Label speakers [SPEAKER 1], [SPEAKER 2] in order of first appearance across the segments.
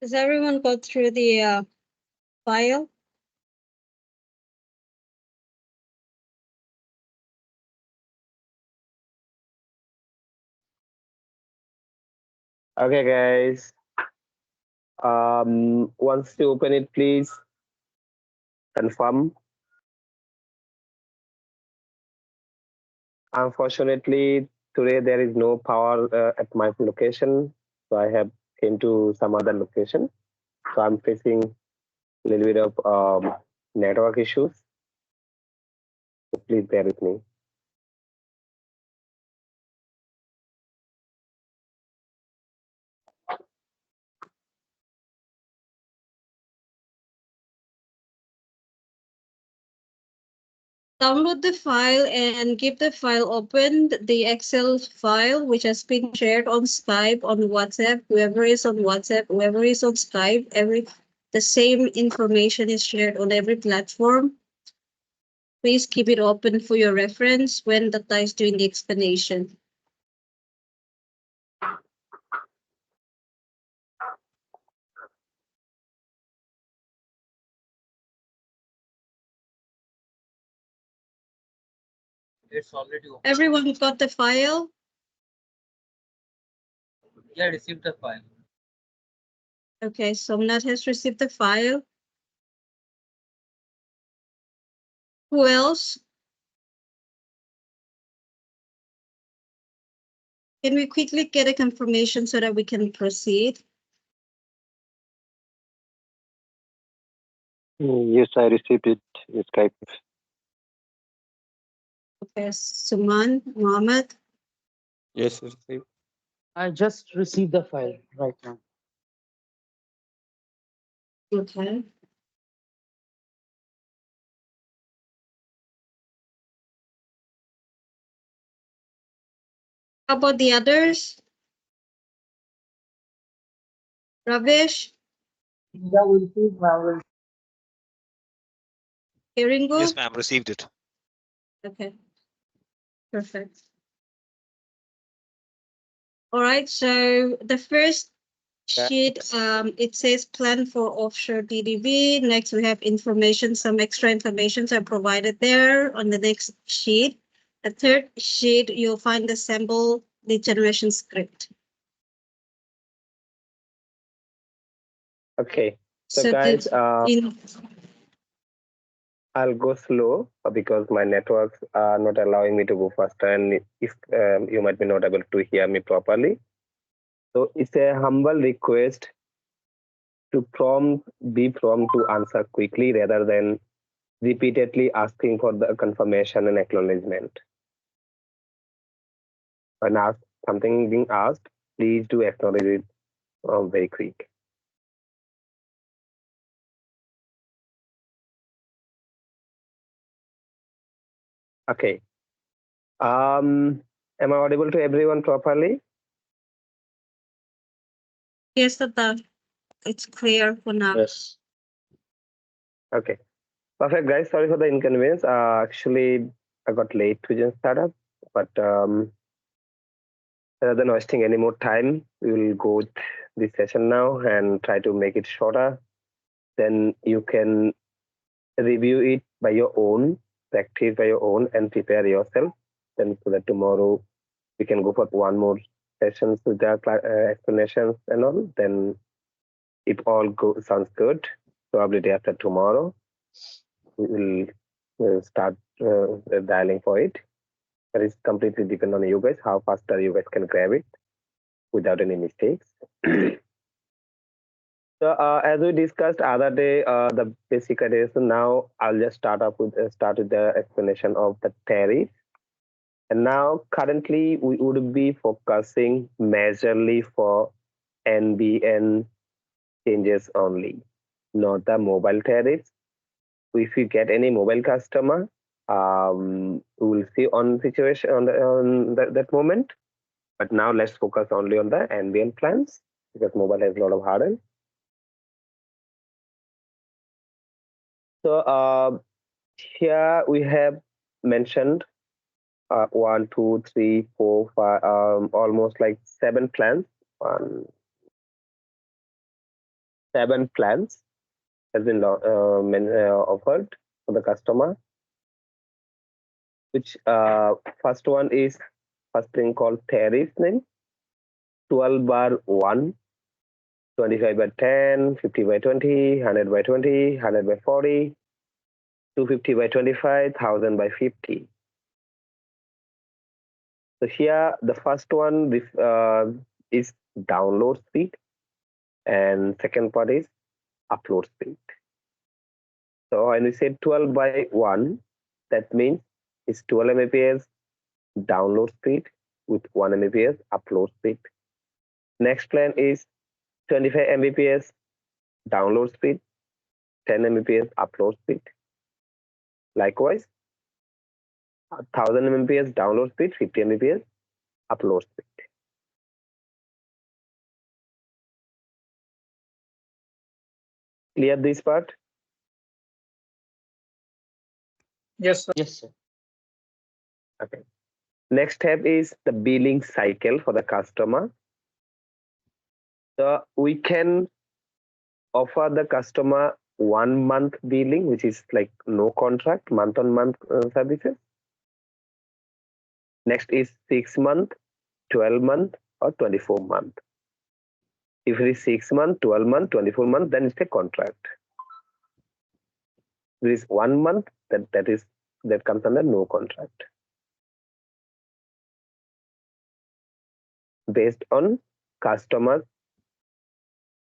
[SPEAKER 1] Has everyone got through the file?
[SPEAKER 2] Okay, guys. Once you open it, please confirm. Unfortunately, today there is no power at my location, so I have came to some other location. So I'm facing a little bit of network issues. So please bear with me.
[SPEAKER 1] Download the file and keep the file open, the Excel file, which has been shared on Skype, on WhatsApp. Whoever is on WhatsApp, whoever is on Skype, the same information is shared on every platform. Please keep it open for your reference when Data is doing the explanation.
[SPEAKER 3] It's already open.
[SPEAKER 1] Everyone got the file?
[SPEAKER 3] Yeah, I received the file.
[SPEAKER 1] Okay, Somnath has received the file. Who else? Can we quickly get a confirmation so that we can proceed?
[SPEAKER 4] Yes, I received it in Skype.
[SPEAKER 1] Okay, Suman, Mohammed.
[SPEAKER 5] Yes, received.
[SPEAKER 3] I just received the file right now.
[SPEAKER 1] Okay. How about the others? Ravish?
[SPEAKER 3] Yeah, we received now.
[SPEAKER 1] Kiringo?
[SPEAKER 6] Yes, ma'am, received it.
[SPEAKER 1] Okay. Perfect. All right, so the first sheet, it says plan for offshore DDB. Next, we have information, some extra informations are provided there on the next sheet. The third sheet, you'll find the sample lead generation script.
[SPEAKER 2] Okay. So guys,
[SPEAKER 1] in
[SPEAKER 2] I'll go slow because my networks are not allowing me to go faster, and if you might be not able to hear me properly. So it's a humble request to be prompt to answer quickly rather than repeatedly asking for the confirmation and acknowledgement. When something being asked, please do acknowledge it very quick. Okay. Am I audible to everyone properly?
[SPEAKER 1] Yes, Tata. It's clear for now.
[SPEAKER 3] Yes.
[SPEAKER 2] Okay. Perfect, guys. Sorry for the inconvenience. Actually, I got late to just start up, but rather than wasting any more time, we will go with this session now and try to make it shorter. Then you can review it by your own, practice by your own, and prepare yourself. Then so that tomorrow we can go for one more sessions with the explanations and all. Then if all sounds good, probably day after tomorrow, we'll start dialing for it. That is completely depend on you guys, how faster you guys can grab it without any mistakes. So as we discussed other day, the basic idea is now I'll just start with the explanation of the tariff. And now currently we would be focusing majorly for NBN changes only, not the mobile tariffs. If you get any mobile customer, we will see on situation on that moment. But now let's focus only on the ambient plans because mobile has a lot of hardware. So here we have mentioned 1, 2, 3, 4, 5, almost like 7 plans. 7 plans has been offered for the customer. Which first one is first thing called tariff name 12 bar 1, 25 by 10, 50 by 20, 100 by 20, 100 by 40, 250 by 25, 1000 by 50. So here the first one is download speed and second part is upload speed. So when we say 12 by 1, that means it's 12 Mbps download speed with 1 Mbps upload speed. Next plan is 25 Mbps download speed, 10 Mbps upload speed. Likewise, 1000 Mbps download speed, 50 Mbps upload speed. Clear this part?
[SPEAKER 3] Yes, sir. Yes, sir.
[SPEAKER 2] Okay. Next step is the billing cycle for the customer. So we can offer the customer 1 month billing, which is like no contract, month-on-month services. Next is 6 month, 12 month, or 24 month. If it is 6 month, 12 month, 24 month, then it's a contract. If it is 1 month, that comes under no contract. Based on customer's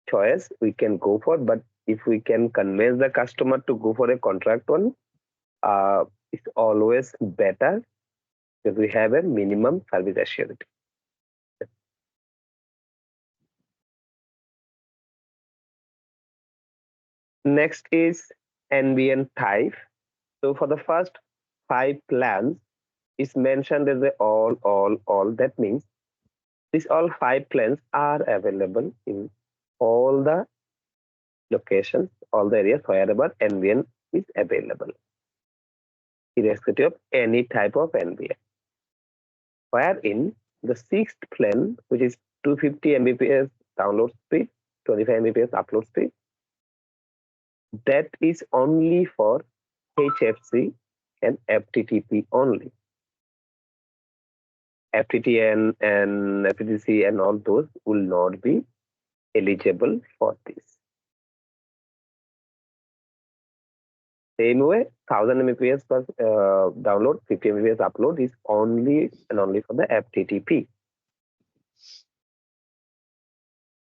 [SPEAKER 2] choice, we can go for, but if we can convince the customer to go for a contract one, it's always better because we have a minimum service assurance. Next is NBN type. So for the first 5 plans, is mentioned as a all. That means these all 5 plans are available in all the locations, all the areas wherever NBN is available, irrespective of any type of NBN. Wherein the 6th plan, which is 250 Mbps download speed, 25 Mbps upload speed, that is only for HFC and FTTP only. FTTN and FTTC and all those will not be eligible for this. Same way, 1000 Mbps plus download, 50 Mbps upload is only and only for the FTTP.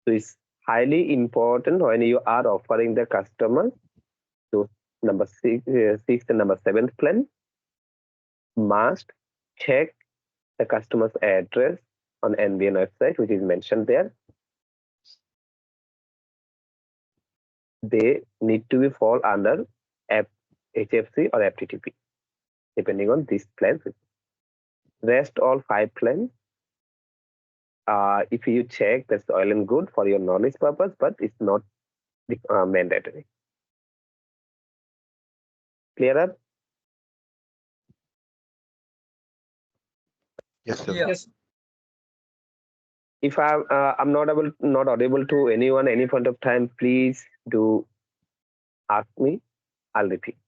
[SPEAKER 2] So it's highly important when you are offering the customer to number 6 and number 7th plan, must check the customer's address on NBN website, which is mentioned there. They need to be fall under HFC or FTTP, depending on these plans. Rest all 5 plans. If you check, that's all and good for your knowledge purpose, but it's not mandatory. Clear up?
[SPEAKER 5] Yes, sir.
[SPEAKER 3] Yes.
[SPEAKER 2] If I'm not audible to anyone any point of time, please do ask me. I'll repeat.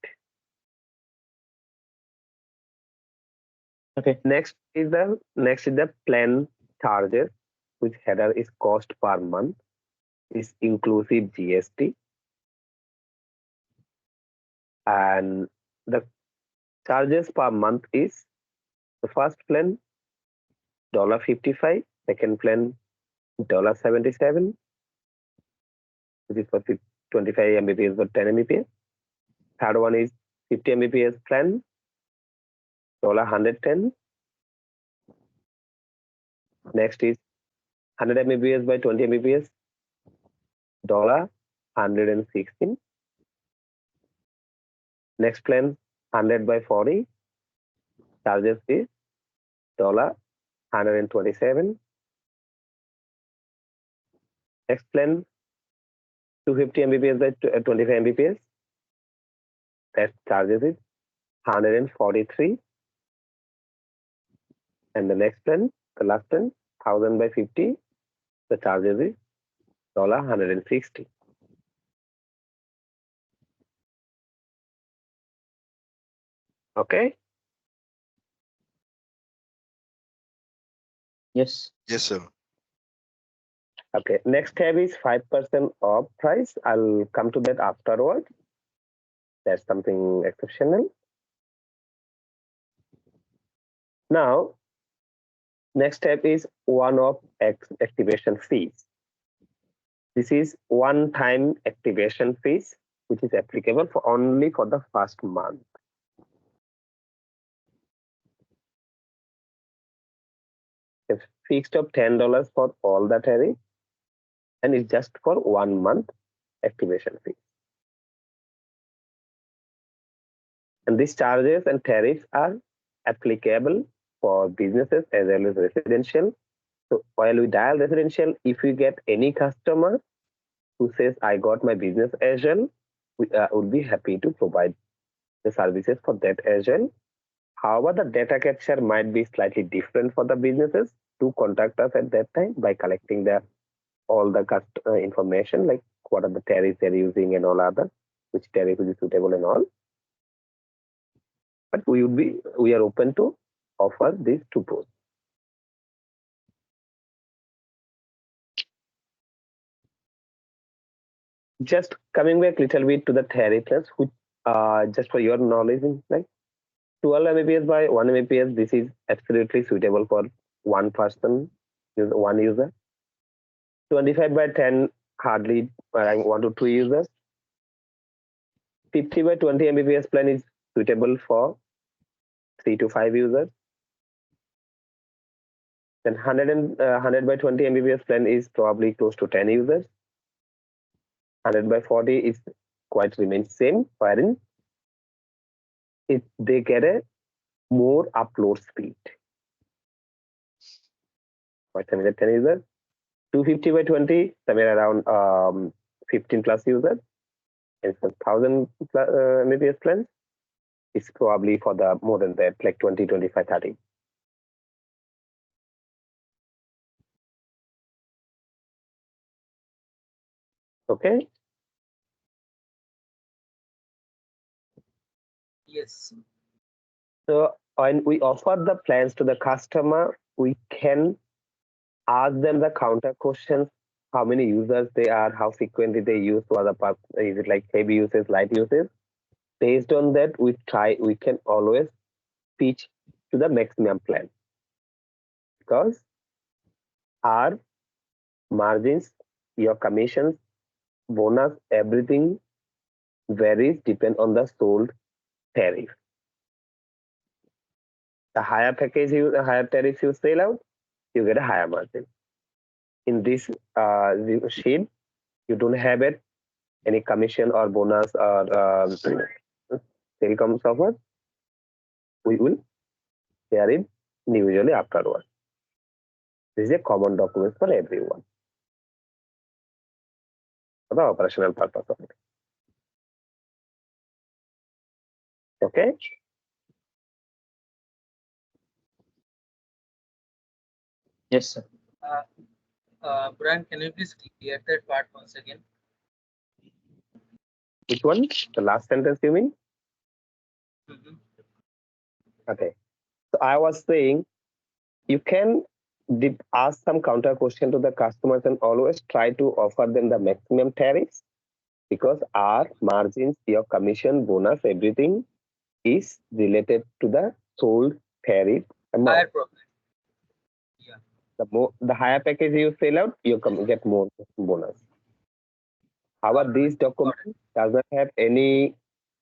[SPEAKER 3] Okay.
[SPEAKER 2] Next is the plan charges, which header is cost per month, is inclusive GST, and the charges per month is the first plan $55, second plan $77, which is for 25 Mbps or 10 Mbps. Third one is 50 Mbps plan $110. Next is 100 Mbps by 20 Mbps $116. Next plan 100 by 40 charges is 127. Next plan, 250 Mbps by 25 Mbps. That charges is 143. And the next plan, the last plan, 1000 by 50, the charges is $160. Okay.
[SPEAKER 3] Yes.
[SPEAKER 5] Yes, sir.
[SPEAKER 2] Okay. Next tab is 5% off price. I'll come to that afterwards. That's something exceptional. Now, next step is one-off activation fees. This is one-time activation fees, which is applicable for only for the first month. It's fixed of $10 for all the tariff, and it's just for 1 month activation fee. And these charges and tariffs are applicable for businesses as well as residential. So while we dial residential, if we get any customer who says, I got my business as well, we would be happy to provide the services for that as well. However, the data capture might be slightly different for the businesses. To contact us at that time by collecting all the information, like what are the tariffs they're using and all other, which tariff is suitable and all. But we are open to offer these two pros. Just coming back a little bit to the tariff plans, which just for your knowledge, like 12 Mbps by 1 Mbps, this is absolutely suitable for one person, one user. 25 by 10, hardly 1 to 2 users. 50 by 20 Mbps plan is suitable for 3 to 5 users. Then 100 by 20 Mbps plan is probably close to 10 users. 100 by 40 is quite remains same, wherein they get a more upload speed. Quite similar 10 users. 250 by 20, somewhere around 15 plus users. And 1000 Mbps plans is probably for the more than that, like 20, 25, 30. Okay.
[SPEAKER 3] Yes.
[SPEAKER 2] So when we offer the plans to the customer, we can ask them the counter questions, how many users they are, how frequently they use, what the is it like heavy usage, light usage. Based on that, we can always pitch to the maximum plan, because our margins, your commissions, bonus, everything varies depend on the sold tariff. The higher higher tariff you sell out, you get a higher margin. In this sheet, you don't have it any commission or bonus or telecom software. We will share it individually afterwards. This is a common document for everyone for the operational purpose of it. Okay.
[SPEAKER 3] Yes, sir.
[SPEAKER 6] Brian, can you please clear that part once again?
[SPEAKER 2] Which one? The last sentence you mean?
[SPEAKER 6] Mhm.
[SPEAKER 2] Okay. So I was saying you can ask some counter question to the customers and always try to offer them the maximum tariffs, because our margins, your commission, bonus, everything is related to the sold tariff amount.
[SPEAKER 6] Higher profit. Yeah.
[SPEAKER 2] The higher package you sell out, you get more bonus. However, these documents does not have any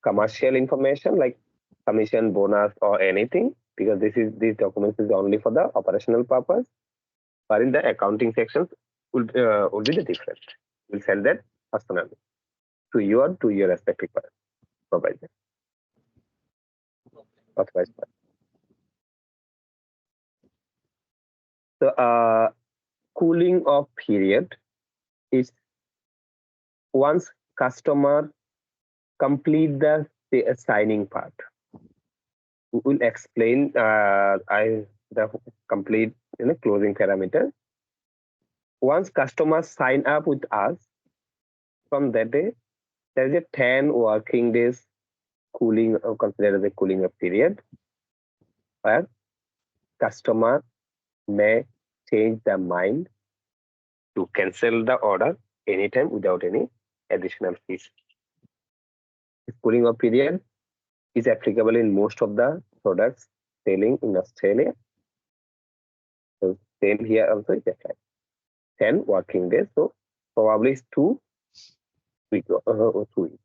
[SPEAKER 2] commercial information like commission, bonus, or anything, because these documents is only for the operational purpose. But in the accounting sections will be the different. We'll send that personally to your respective provider. Authorized. So cooling off period is once customer complete the signing part. We will explain the complete closing parameter. Once customers sign up with us, from that day, there is a 10 working days cooling, considered as a cooling off period, where customer may change their mind to cancel the order anytime without any additional fees. This cooling off period is applicable in most of the products selling in Australia. So same here also is applied. 10 working days, so probably it's 2 weeks, 2 weeks,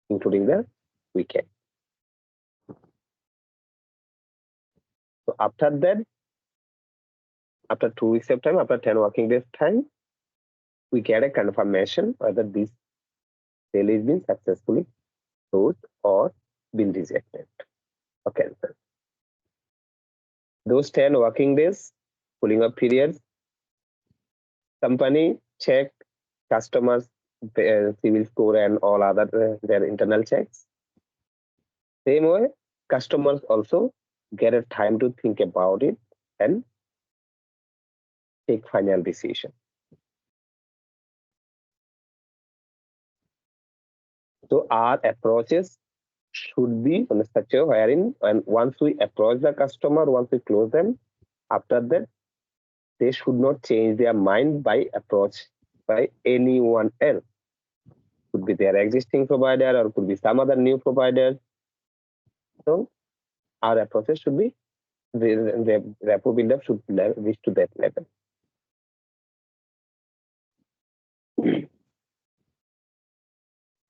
[SPEAKER 2] including the weekend. So after that, after 2 weeks of time, after 10 working days time, we get a confirmation whether this sale has been successfully closed or been rejected or cancelled. Those 10 working days, cooling off periods, company check customers' civil score and all other their internal checks. Same way, customers also get a time to think about it and take final decision. So our approaches should be on such a wherein, and once we approach the customer, once we close them, after that, they should not change their mind by approach by anyone else. Could be their existing provider or could be some other new provider. So our approaches should be, the rapport buildup should reach to that level.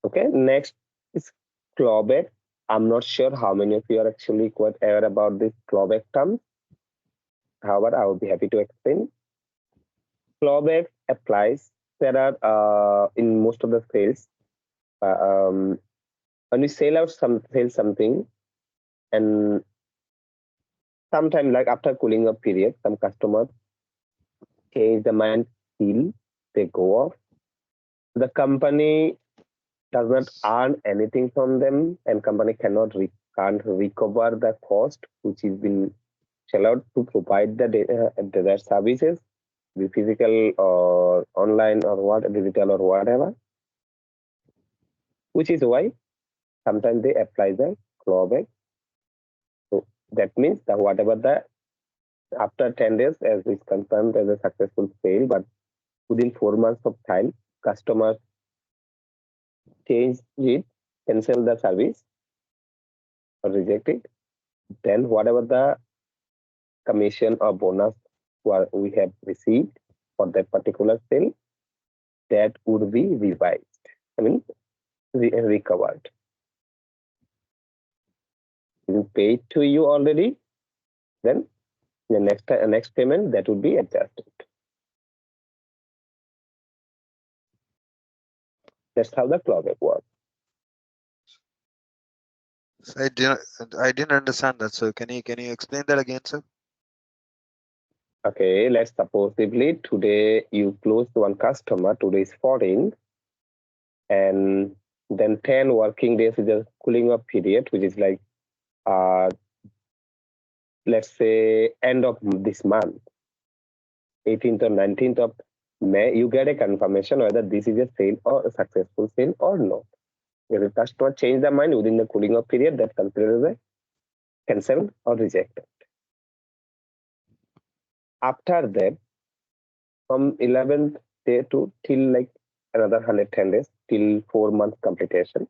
[SPEAKER 2] Okay, next is clawback. I'm not sure how many of you are actually quite aware about this clawback term. However, I will be happy to explain. Clawback applies. There are in most of the sales, when you sell something, and sometime like after cooling off period, some customers change the mind, still they go off. The company does not earn anything from them, and company can't recover the cost which is been shell out to provide the services, be physical or online or what, digital or whatever. Which is why sometimes they apply the clawback. So that means that whatever the after 10 days as is confirmed as a successful sale, but within 4 months of time, customers change it, cancel the service or reject it, then whatever the commission or bonus we have received for that particular sale, that would be revised. I mean, recovered. You paid to you already, then the next payment that would be adjusted. That's how the clawback works.
[SPEAKER 7] So I didn't understand that, sir. Can you explain that again, sir?
[SPEAKER 2] Okay, let's supposedly today you close one customer, today is 14, and then 10 working days is a cooling off period, which is like let's say end of this month, 18th or 19th of May, you get a confirmation whether this is a sale or a successful sale or not. If the customer change their mind within the cooling off period, that considered as a cancelled or rejected. After that, from 11th day to till like another 110 days, till 4 months completion,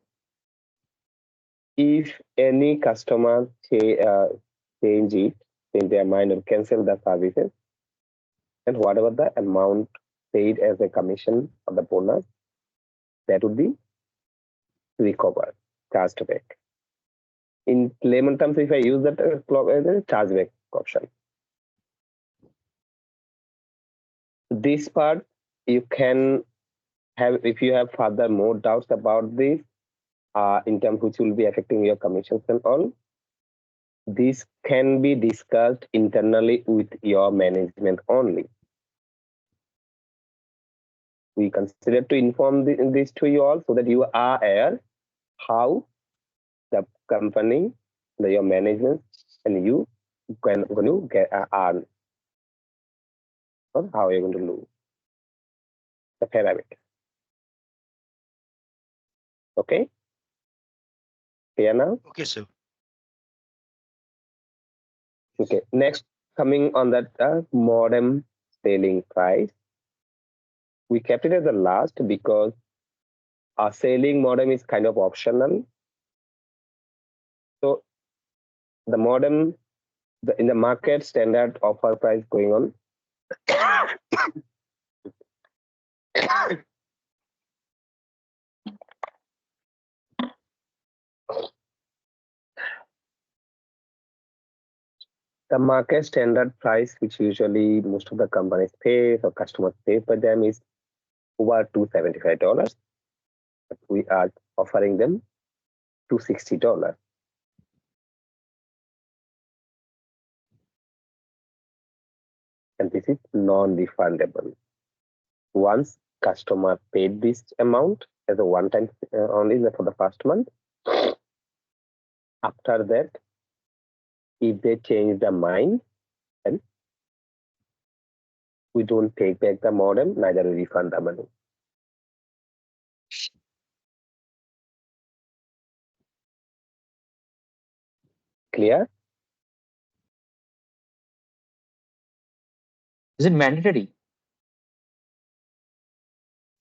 [SPEAKER 2] if any customer change their mind or cancel the services, and whatever the amount paid as a commission or the bonus, that would be recovered, charged back. In layman terms, if I use that chargeback option. This part you can have, if you have further more doubts about this, in terms which will be affecting your commissions and all, this can be discussed internally with your management only. We consider to inform this to you all so that you are aware how the company, your management, and you going to get earn, or how you're going to lose the parameter. Okay, clear now?
[SPEAKER 7] Okay, sir.
[SPEAKER 2] Okay, next coming on that modem selling price. We kept it as the last because our selling modem is kind of optional. So the modem in the market standard offer price going on. The market standard price, which usually most of the companies pay or customers pay for them, is over $275. But we are offering them $260. And this is non-refundable. Once customer paid this amount as a one-time only for the first month, after that, if they change their mind, then we don't take back the modem, neither we refund the money. Clear?
[SPEAKER 3] Is it mandatory?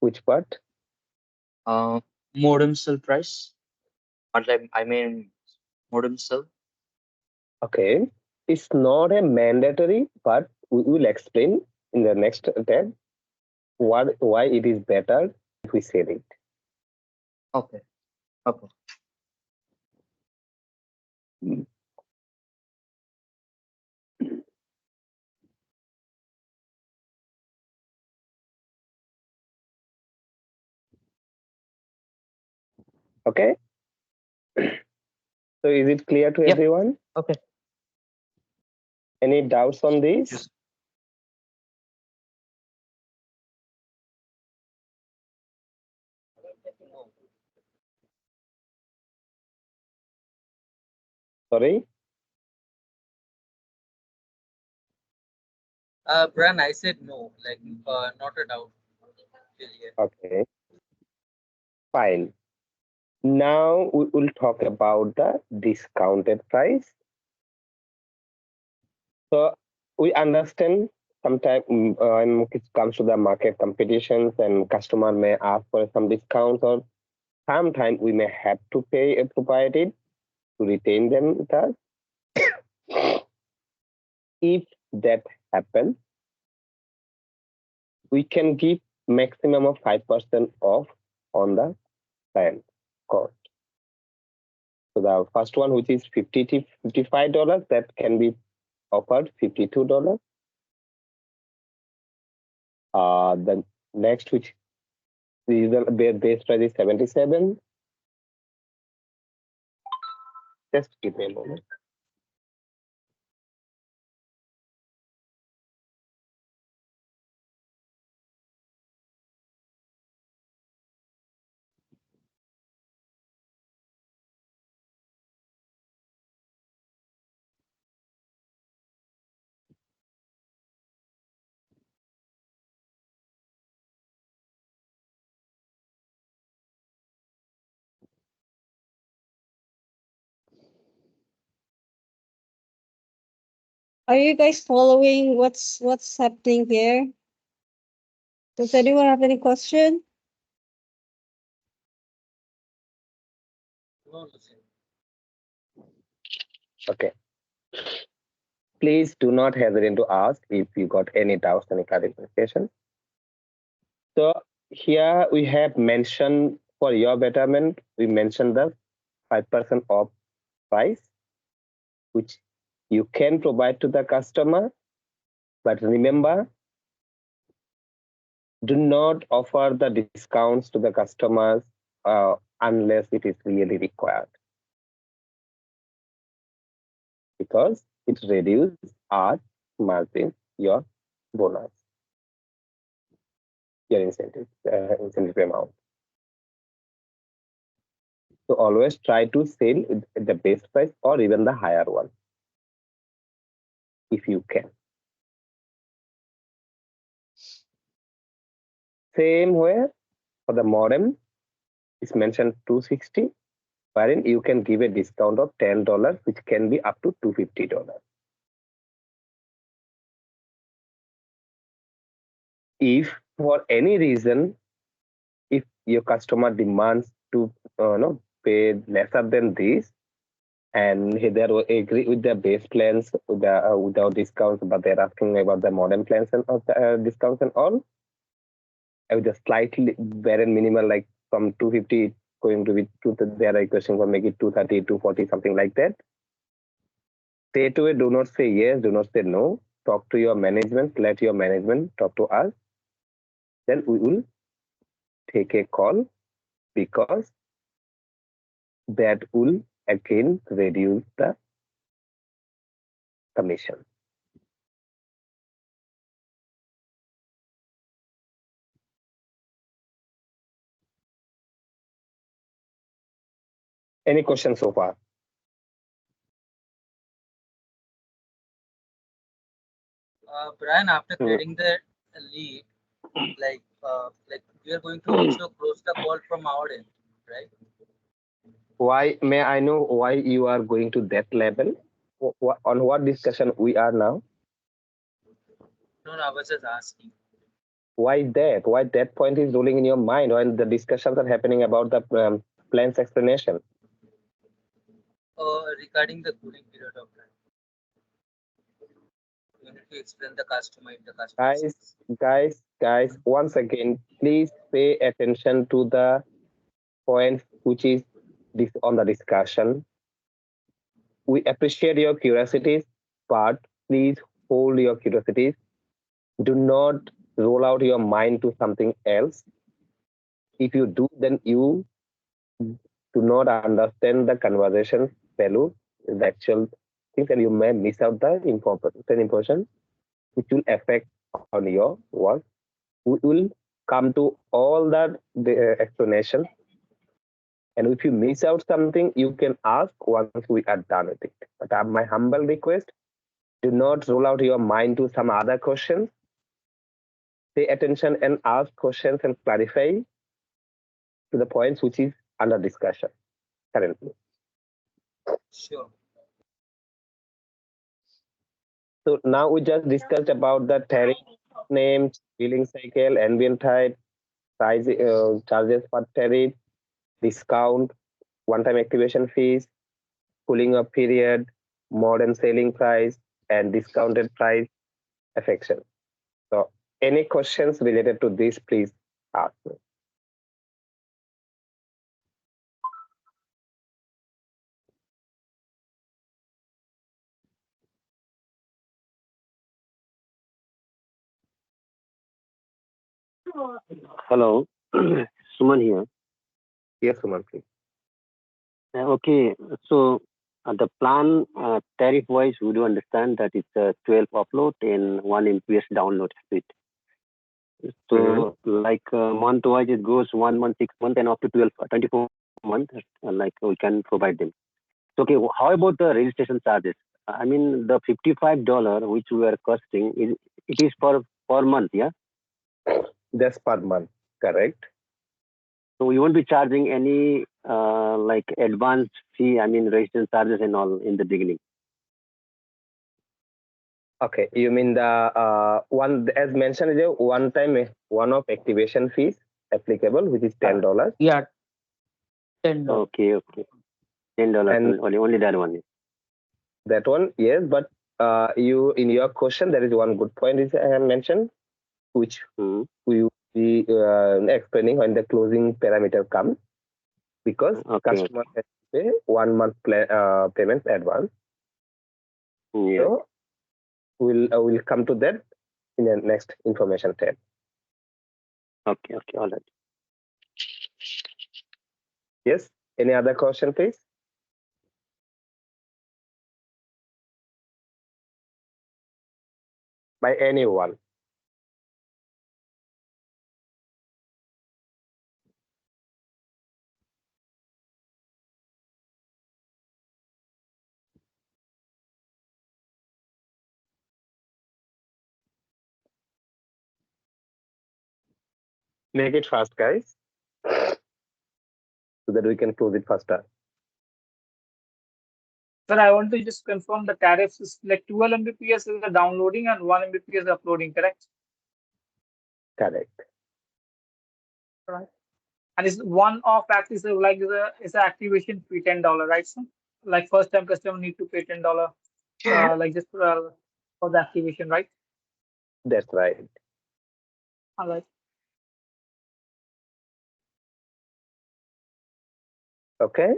[SPEAKER 2] Which part?
[SPEAKER 3] Modem cell price? I mean, modem cell.
[SPEAKER 2] Okay. It's not a mandatory, but we will explain in the next tab why it is better if we say it.
[SPEAKER 3] Okay. Okay.
[SPEAKER 2] Okay. So is it clear to
[SPEAKER 3] Yep.
[SPEAKER 2] everyone?
[SPEAKER 3] Okay.
[SPEAKER 2] Any doubts on this?
[SPEAKER 7] Yes.
[SPEAKER 2] Sorry?
[SPEAKER 6] Brian, I said no, like not a doubt. Till here.
[SPEAKER 2] Okay. Fine. Now we will talk about the discounted price. So we understand sometimes when it comes to the market competitions and customer may ask for some discounts, or sometimes we may have to pay a provided to retain them with us. If that happens, we can give maximum of 5% off on the plan cost. So the first one, which is $50 to $55, that can be offered $52. The next, which is the base price is 77. Just give me a moment.
[SPEAKER 1] Are you guys following what's happening here? Does anyone have any question?
[SPEAKER 6] No, Lucien.
[SPEAKER 2] Okay. Please do not hesitate to ask if you got any doubts, any clarification. So here we have mentioned for your betterment, we mentioned the 5% off price, which you can provide to the customer. But remember, do not offer the discounts to the customers unless it is really required. because it reduces our margin, your bonus, your incentive amount. So always try to sell at the best price or even the higher one if you can. Same way for the modem, it's mentioned 260, wherein you can give a discount of $10, which can be up to $250. If for any reason, if your customer demands to pay lesser than this, and they agree with the base plans without discounts, but they're asking about the modem plans and discounts and all, with a slightly very minimal, like from 250 going to be they are requesting for make it 230, 240, something like that. Stay to it. Do not say yes. Do not say no. Talk to your management. Let your management talk to us. Then we will take a call, because that will again reduce the commission. Any questions so far?
[SPEAKER 6] Brian, after
[SPEAKER 4] Hmm.
[SPEAKER 6] getting the lead, like we are going to also close the call from our end, right?
[SPEAKER 2] Why, may I know why you are going to that level? On what discussion we are now?
[SPEAKER 6] No, I was just asking.
[SPEAKER 2] Why that? Why that point is rolling in your mind when the discussions are happening about the plans explanation?
[SPEAKER 6] Regarding the cooling period of time, you need to explain the customer if the customer says.
[SPEAKER 2] Guys, once again, please pay attention to the points which is this on the discussion. We appreciate your curiosities, but please hold your curiosities. Do not roll out your mind to something else. If you do, then you do not understand the conversation value, the actual things, and you may miss out the important which will affect on your work. We will come to all that the explanation, and if you miss out something, you can ask once we are done with it. But my humble request: do not roll out your mind to some other questions. Pay attention and ask questions and clarify to the points which is under discussion currently.
[SPEAKER 6] Sure.
[SPEAKER 2] So now we just discussed about the tariff names, billing cycle, ambient type, price, charges per tariff, discount, one-time activation fees, cooling off period, modern selling price, and discounted price affection. So any questions related to this, please ask me.
[SPEAKER 4] Hello, Suman here.
[SPEAKER 2] Yes, Suman, please.
[SPEAKER 4] Okay, so the plan tariff-wise, we do understand that it's a 12 upload and 1 MPS download speed. So like month-wise, it goes 1 month, 6 months, and up to 12, 24 months, like we can provide them. So, okay, how about the registration charges? I mean, the $55 which we are costing, it is per month, yeah?
[SPEAKER 2] That's per month, correct?
[SPEAKER 4] So we won't be charging any like advance fee, I mean registration charges and all in the beginning.
[SPEAKER 2] Okay, you mean the one as mentioned, is a one-off activation fees applicable, which is $10.
[SPEAKER 3] Yeah, $10.
[SPEAKER 4] Okay, $10
[SPEAKER 2] And
[SPEAKER 4] only that one.
[SPEAKER 2] that one, yes, but you in your question there is one good point is I have mentioned, which we will be explaining when the closing parameter comes, because customer has to pay 1 month payments advance.
[SPEAKER 4] Yeah.
[SPEAKER 2] So we'll come to that in the next information tab.
[SPEAKER 4] Okay, all right.
[SPEAKER 2] Yes. Any other question, please? by anyone. Make it fast, guys, so that we can close it faster.
[SPEAKER 8] Sir, I want to just confirm the tariffs is like 12 Mbps is the downloading and 1 Mbps is uploading, correct?
[SPEAKER 2] Correct.
[SPEAKER 8] Right. And is one off act is like is the activation fee $10, right? So like first time customer need to pay $10, like just for the activation, right?
[SPEAKER 2] That's right.
[SPEAKER 8] All right.
[SPEAKER 2] Okay.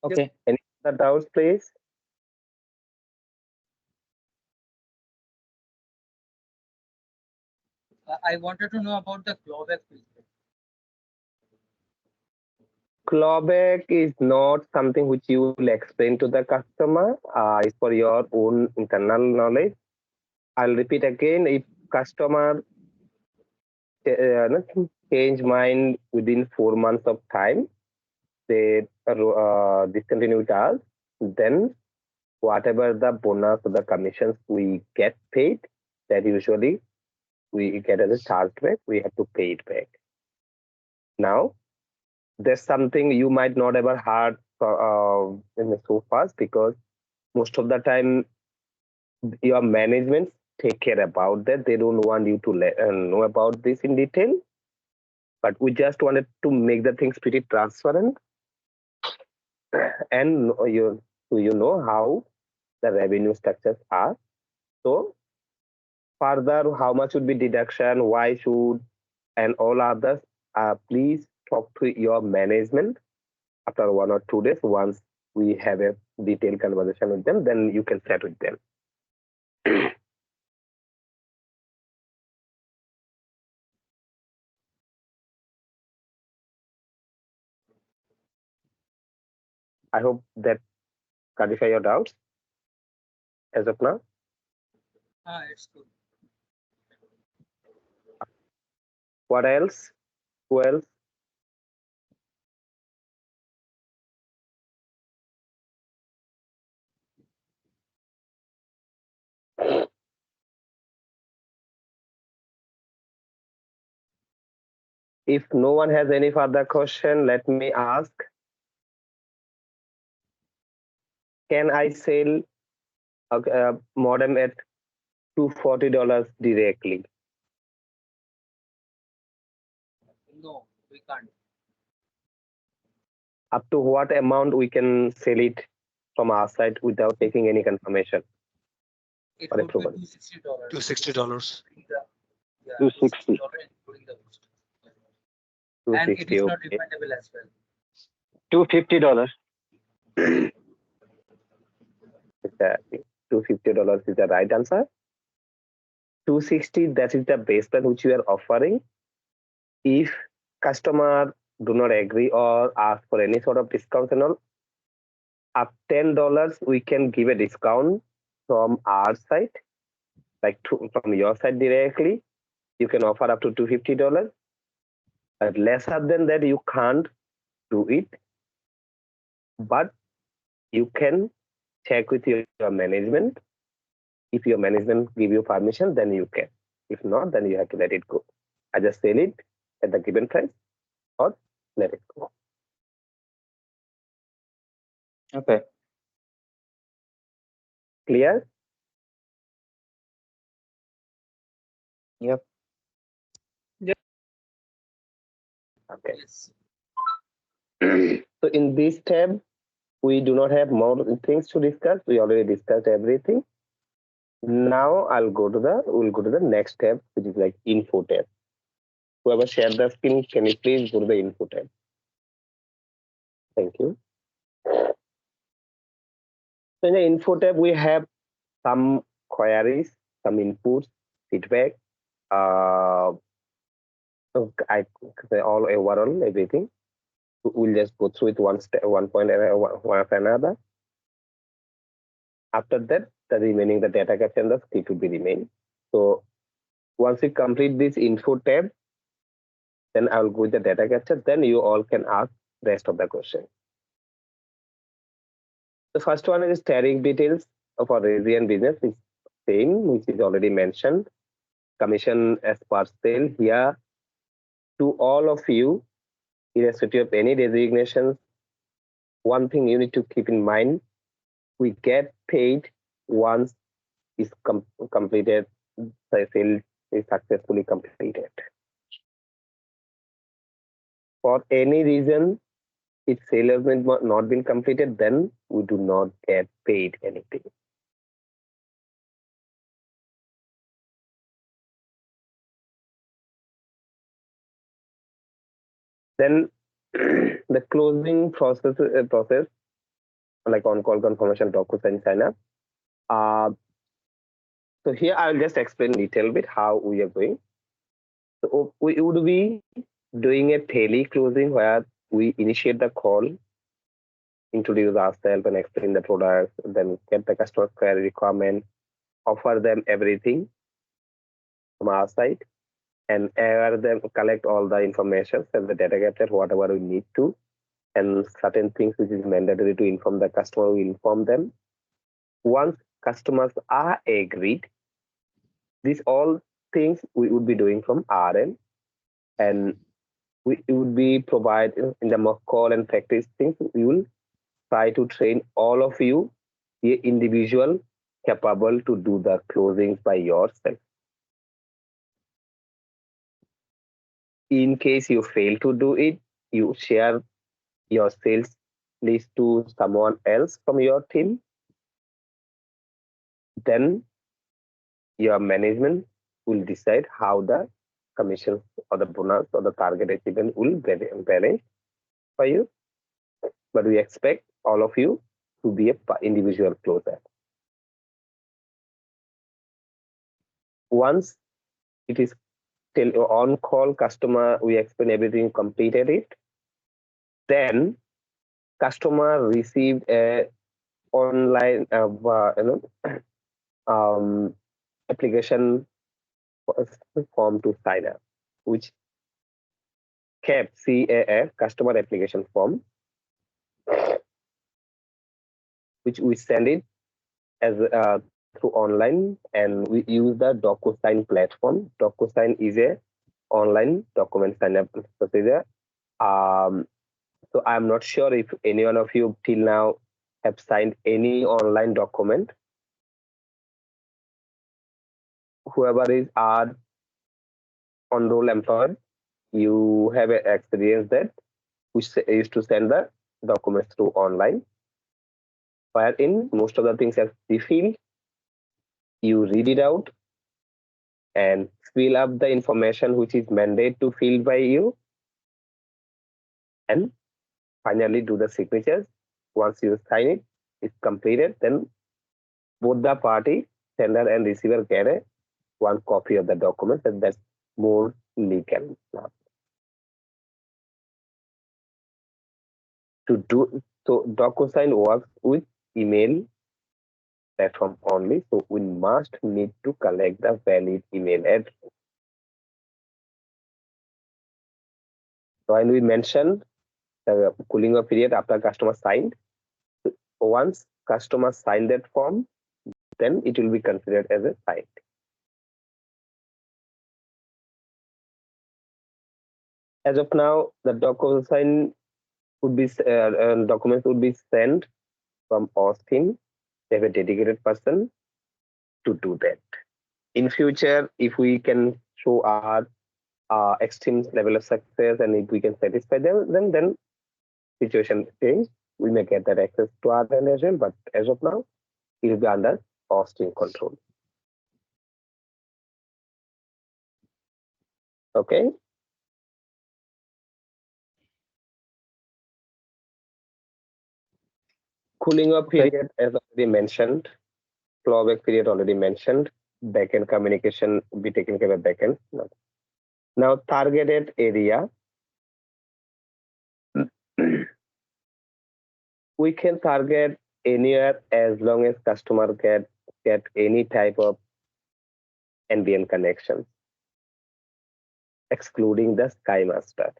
[SPEAKER 6] Okay.
[SPEAKER 2] Any other doubts, please?
[SPEAKER 6] I wanted to know about the clawback fees.
[SPEAKER 2] Clawback is not something which you will explain to the customer. It's for your own internal knowledge. I'll repeat again. If customer change mind within 4 months of time, they discontinue with us, then whatever the bonus or the commissions we get paid, that usually we get as a chargeback, we have to pay it back. Now, there's something you might not ever heard so fast, because most of the time your management take care about that. They don't want you to know about this in detail, but we just wanted to make the things pretty transparent, and you know how the revenue structures are. So further, how much would be deduction, why should, and all others, please talk to your management after 1 or 2 days. Once we have a detailed conversation with them, then you can chat with them. I hope that clarify your doubts as of now.
[SPEAKER 6] It's good.
[SPEAKER 2] What else? Who else? If no one has any further question, let me ask. Can I sell a modem at $240 directly?
[SPEAKER 6] No, we can't.
[SPEAKER 2] Up to what amount we can sell it from our side without taking any confirmation?
[SPEAKER 6] It
[SPEAKER 2] For
[SPEAKER 6] would
[SPEAKER 2] approval.
[SPEAKER 6] be $260.
[SPEAKER 7] $260.
[SPEAKER 6] Yeah,
[SPEAKER 4] $260.
[SPEAKER 6] including the boost. And it
[SPEAKER 2] 260.
[SPEAKER 6] is not
[SPEAKER 2] Okay.
[SPEAKER 6] refundable as well.
[SPEAKER 4] $250.
[SPEAKER 2] $250 is the right answer. 260, that is the base plan which we are offering. If customer do not agree or ask for any sort of discounts and all, up $10 we can give a discount from our side, like from your side directly. You can offer up to $250, but lesser than that you can't do it. But you can check with your management. If your management give you permission, then you can. If not, then you have to let it go. Either sell it at the given price or let it go.
[SPEAKER 3] Okay.
[SPEAKER 2] Clear?
[SPEAKER 3] Yep.
[SPEAKER 2] Okay.
[SPEAKER 6] Yes.
[SPEAKER 2] So in this tab, we do not have more things to discuss. We already discussed everything. Now we'll go to the next tab, which is like info tab. Whoever shared the screen, can you please go to the info tab? Thank you. So in the info tab, we have some queries, some inputs, feedback. I say all overall everything. We'll just go through it one step, one point one after another. After that, the remaining, the data capture and the script will be remain. So once we complete this info tab, then I will go with the data capture. Then you all can ask rest of the question. The first one is tariff details of our region business is same, which is already mentioned. Commission as per sale here to all of you, irrespective of any designations. One thing you need to keep in mind: we get paid once is completed, the sale is successfully completed. For any reason, if sale has not been completed, then we do not get paid anything. Then the closing process, like on-call confirmation, DocuSign sign up. So here I'll just explain a little bit how we are going. So we would be doing a tele closing where we initiate the call, introduce ourselves and explain the products, then get the customer query requirement, offer them everything from our side, and them collect all the information and the data capture, whatever we need to, and certain things which is mandatory to inform the customer, we inform them. Once customers are agreed, these all things we would be doing from our end, and we would be provide in the mock call and practice things. We will try to train all of you, the individual capable to do the closings by yourself. In case you fail to do it, you share your sales list to someone else from your team. Then your management will decide how the commission or the bonus or the target achievement will balance for you. But we expect all of you to be an individual closer. Once it is on call customer, we explain everything, completed it. Then customer received a online application form to sign up, which kept CAF, customer application form, which we send it as through online, and we use the DocuSign platform. DocuSign is a online document sign up procedure. So I'm not sure if any one of you till now have signed any online document. Whoever is our on-roll employer, you have experience that we used to send the documents through online, wherein most of the things as pre-filled, you read it out and fill up the information which is mandated to fill by you, and finally do the signatures. Once you sign it, it's completed, then both the party, sender and receiver, get one copy of the document, and that's more legal now. To do so, DocuSign works with email platform only, so we must need to collect the valid email address. So when we mentioned the cooling off period after customer signed, once customer signed that form, then it will be considered as a signed. As of now, the DocuSign would be documents would be sent from Austin. They have a dedicated person to do that. In future, if we can show our extreme level of success and if we can satisfy them, then situation change. We may get that access to our organization, but as of now, it will be under Austin control. Okay. Cooling off period, as already mentioned, clawback period already mentioned, backend communication will be taken care of backend. Now, targeted area. We can target anywhere as long as customer get any type of NBN connections, excluding the Sky Master.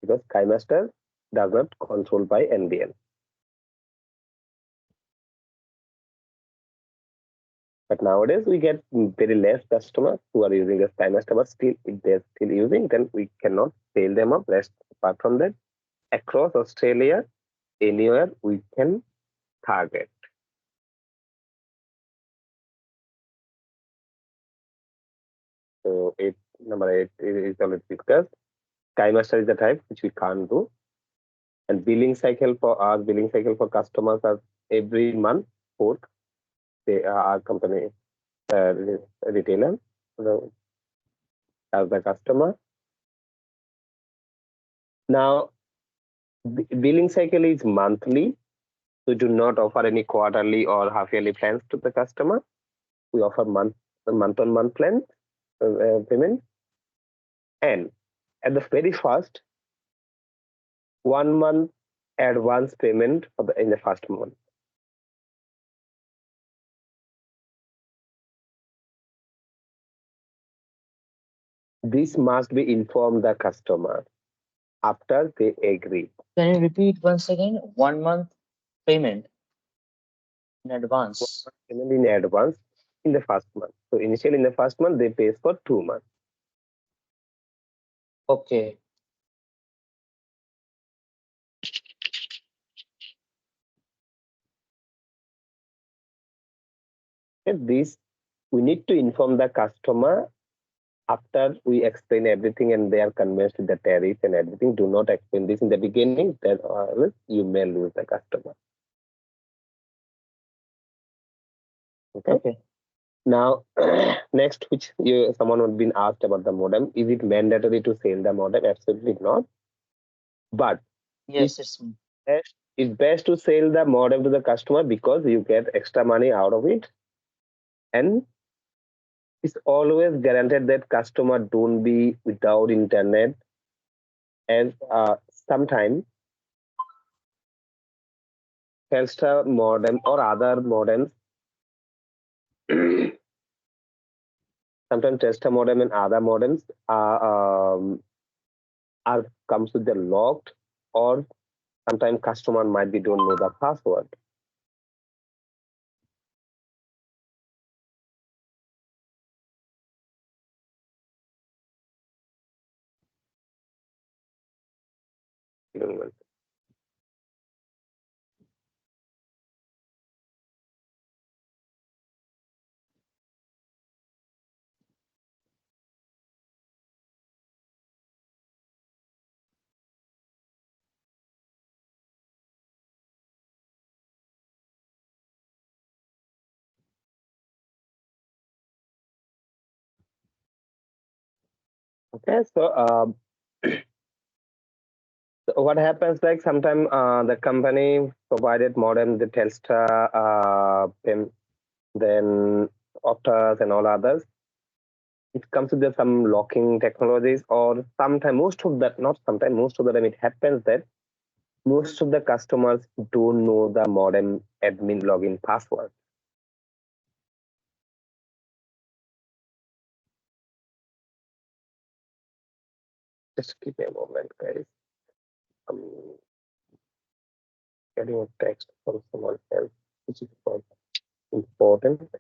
[SPEAKER 2] Because Sky Master does not control by NBN. But nowadays we get very less customers who are using the Sky Master, but still, if they're still using, then we cannot fail them up. Rest apart from that, across Australia, anywhere we can target. So number 8 is already discussed. Sky Master is the type which we can't do. And billing cycle for us, billing cycle for customers are every month, 4th. They are our company retailer as the customer. Now, billing cycle is monthly. We do not offer any quarterly or half yearly plans to the customer. We offer month-on-month plan payment. And at the very first, 1 month advance payment in the first month. This must be informed the customer after they agree.
[SPEAKER 3] Can you repeat once again? 1 month payment in advance.
[SPEAKER 2] Payment in advance in the first month. So initially in the first month, they pay for 2 months.
[SPEAKER 3] Okay.
[SPEAKER 2] This we need to inform the customer after we explain everything and they are convinced with the tariff and everything. Do not explain this in the beginning, then you may lose the customer. Okay. Now, next, which someone would been asked about the modem. Is it mandatory to sell the modem? Absolutely not. But
[SPEAKER 3] Yes,
[SPEAKER 2] it's best to sell the modem to the customer because you get extra money out of it, and it's always guaranteed that customer don't be without internet. And sometimes Telstra modem or other modems, sometimes Telstra modem and other modems are comes with the locked, or sometimes customer might be don't know the password. Okay, so so what happens, like sometimes the company provided modem, the Telstra, then Optus and all others. It comes with some locking technologies, or sometimes most of that, not sometimes, most of the time it happens that most of the customers don't know the modem admin login password. Just give me a moment, guys. I'm getting a text from someone else, which is important.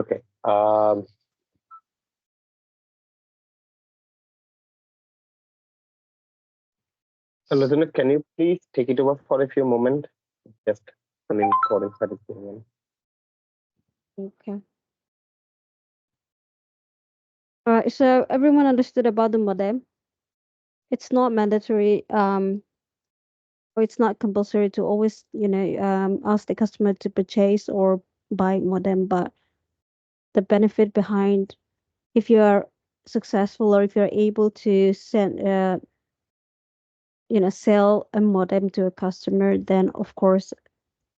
[SPEAKER 2] Okay. So, Lieutenant, can you please take it over for a few moments? Just, I mean, recording started going on.
[SPEAKER 1] Okay. All right. So everyone understood about the modem. It's not mandatory. Or it's not compulsory to always, ask the customer to purchase or buy modem, but the benefit behind if you are successful or if you're able to send sell a modem to a customer, then of course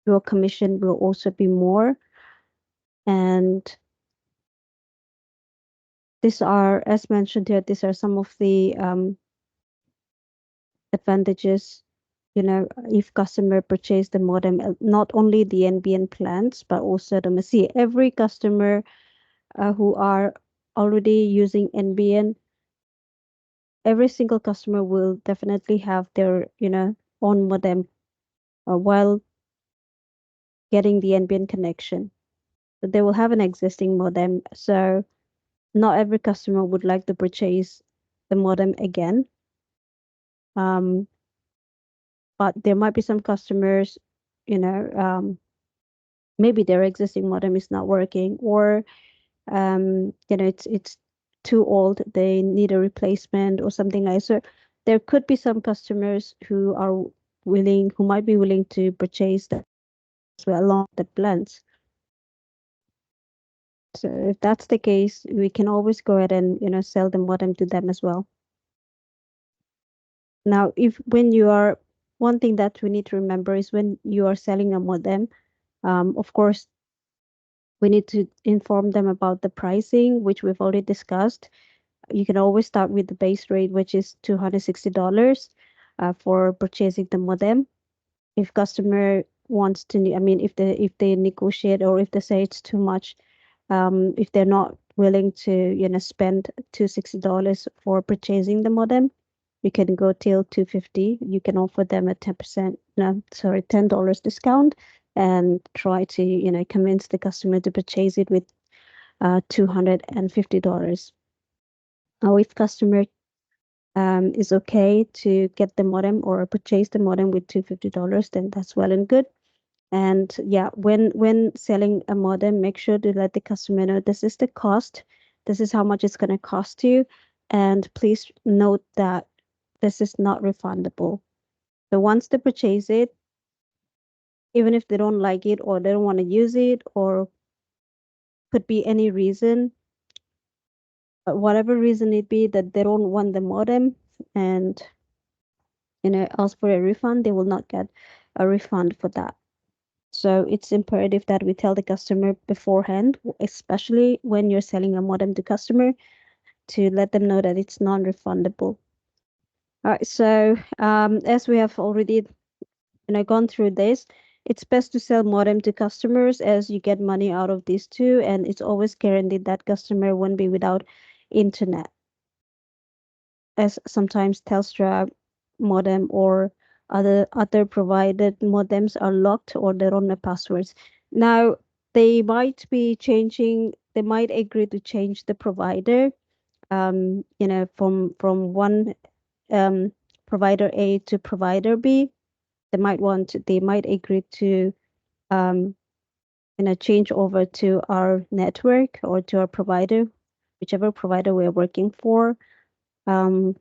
[SPEAKER 1] your commission will also be more. And these are, as mentioned here, these are some of the advantages, if customer purchase the modem, not only the NBN plans, but also the see every customer who are already using NBN, every single customer will definitely have their, own modem while getting the NBN connection. So they will have an existing modem. So not every customer would like to purchase the modem again. But there might be some customers, maybe their existing modem is not working, or it's too old, they need a replacement or something like so. There could be some customers who might be willing to purchase that as well along the plans. So if that's the case, we can always go ahead and sell the modem to them as well. Now, one thing that we need to remember is when you are selling a modem, of course, we need to inform them about the pricing, which we've already discussed. You can always start with the base rate, which is $260 for purchasing the modem. If customer wants to, I mean, if they negotiate or if they say it's too much, if they're not willing to, spend $260 for purchasing the modem, you can go till $250. You can offer them a $10 discount and try to, convince the customer to purchase it with $250. Now, if customer is okay to get the modem or purchase the modem with $250, then that's well and good. And yeah, when selling a modem, make sure to let the customer know this is the cost, this is how much it's going to cost you, and please note that this is not refundable. So once they purchase it, even if they don't like it or they don't want to use it, or could be any reason, whatever reason it be that they don't want the modem and ask for a refund, they will not get a refund for that. So it's imperative that we tell the customer beforehand, especially when you're selling a modem to customer, to let them know that it's non-refundable. All right, so as we have already gone through this, it's best to sell modem to customers as you get money out of these two, and it's always guaranteed that customer won't be without internet, as sometimes Telstra modem or other provided modems are locked or they don't have passwords. Now they might agree to change the provider, from one provider A to provider B. They might agree to change over to our network or to our provider, whichever provider we're working for. And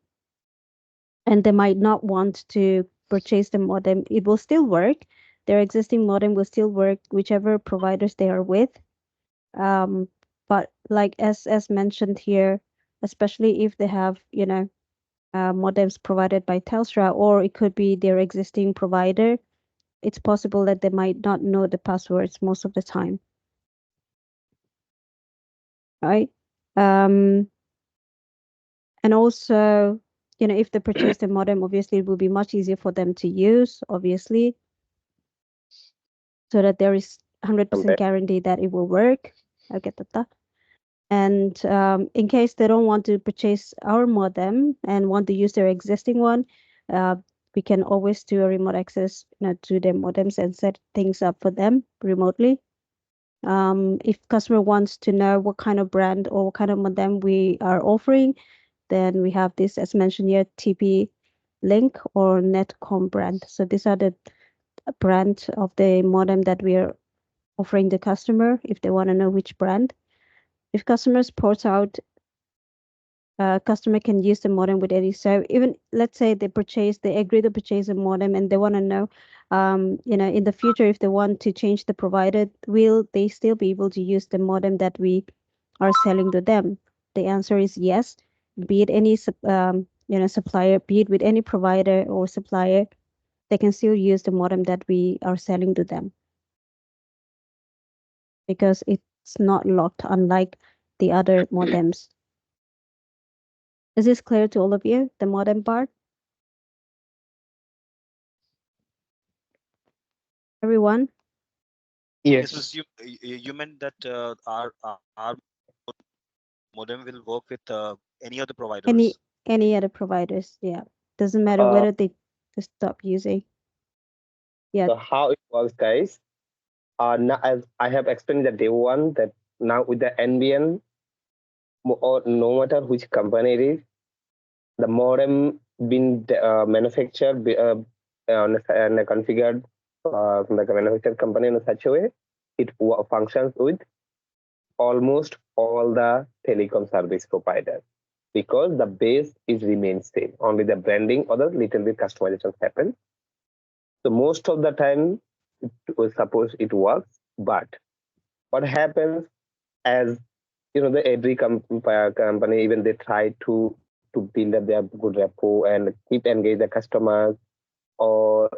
[SPEAKER 1] they might not want to purchase the modem. It will still work. Their existing modem will still work, whichever providers they are with. But like as mentioned here, especially if they have modems provided by Telstra, or it could be their existing provider, it's possible that they might not know the passwords most of the time. Right? And also, if they purchase the modem, obviously it will be much easier for them to use, obviously, so that there is 100% guarantee that it will work. I'll get that. And in case they don't want to purchase our modem and want to use their existing one, we can always do a remote access to their modems and set things up for them remotely. If customer wants to know what kind of brand or what kind of modem we are offering, then we have this, as mentioned here, TP Link or Netcom brand. So these are the brand of the modem that we are offering the customer if they want to know which brand. If customers port out, customer can use the modem with any. So even let's say they agree to purchase a modem and they want to know, in the future if they want to change the provider, will they still be able to use the modem that we are selling to them? The answer is yes. Be it any supplier, be it with any provider or supplier, they can still use the modem that we are selling to them because it's not locked, unlike the other modems. Is this clear to all of you, the modem part? Everyone?
[SPEAKER 2] Yes.
[SPEAKER 7] Yes, you meant that our modem will work with any other providers.
[SPEAKER 1] Any other providers, yeah. Doesn't matter
[SPEAKER 2] Uh,
[SPEAKER 1] whether they stop using. Yeah.
[SPEAKER 2] so how it works, guys? Now, as I have explained the day one, that now with the NBN, or no matter which company it is, the modem been manufactured and configured like a manufactured company in such a way it functions with almost all the telecom service providers because the base is remains same. Only the branding or the little bit customizations happen. So most of the time, suppose it works, but what happens as the every company even they try to build up their good rapport and keep engage the customers, or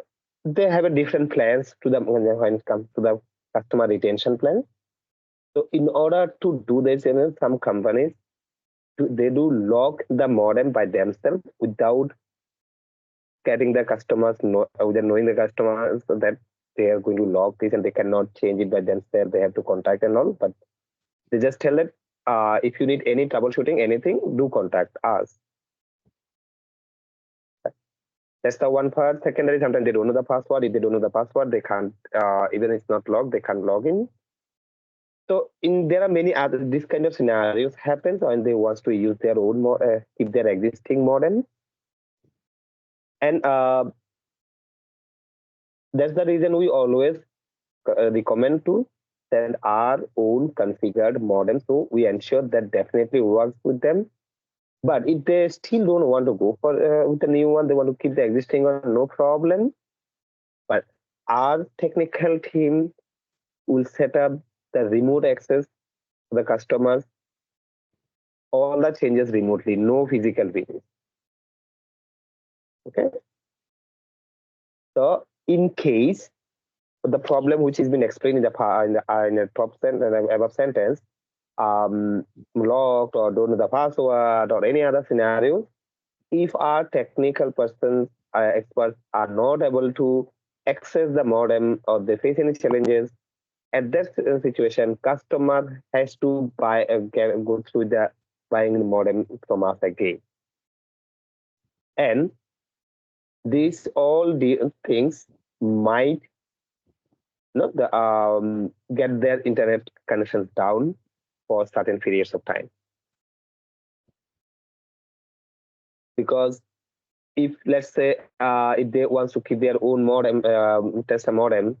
[SPEAKER 2] they have a different plans to the when it comes to the customer retention plan. So in order to do this, some companies they do lock the modem by themselves without getting the customers without knowing the customers, so that they are going to lock this and they cannot change it by themselves. They have to contact and all, but they just tell that if you need any troubleshooting, anything, do contact us. That's the one part. Secondary, sometimes they don't know the password. If they don't know the password, they can't, even if it's not logged, they can't log in. So there are many other, this kind of scenarios happens when they want to use their own, keep their existing modem. And that's the reason we always recommend to send our own configured modem. So we ensure that definitely works with them. But if they still don't want to go for with the new one, they want to keep the existing one, no problem. But our technical team will set up the remote access to the customers, all the changes remotely, no physical visits. Okay. So in case the problem which has been explained in the top sentence, above sentence, locked or don't know the password or any other scenario, if our technical persons, experts are not able to access the modem or they face any challenges, at that situation, customer has to go through the buying the modem from us again. And these all the things might not get their internet connections down for certain periods of time. Because if let's say if they want to keep their own modem, test a modem,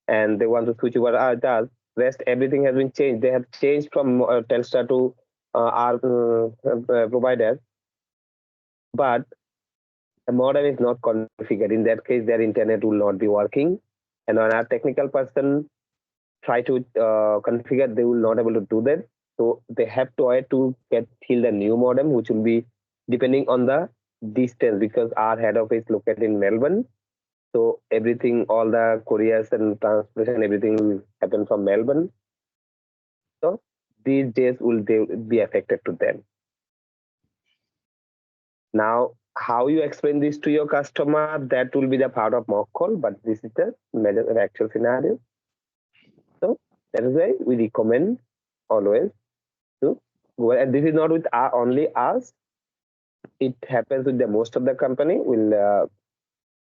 [SPEAKER 2] and they want to switch over does rest everything has been changed. They have changed from Telstra to our provider, but the modem is not configured. In that case, their internet will not be working, and when our technical person try to configure, they will not able to do that. So they have to wait to get till the new modem, which will be depending on the distance, because our head office is located in Melbourne. So everything, all the couriers and transportation, everything will happen from Melbourne. So these days will they be affected to them. Now, how you explain this to your customer, that will be the part of mock call, but this is the actual scenario. So that is why we recommend always to go, and this is not with only us. It happens with the most of the company. Will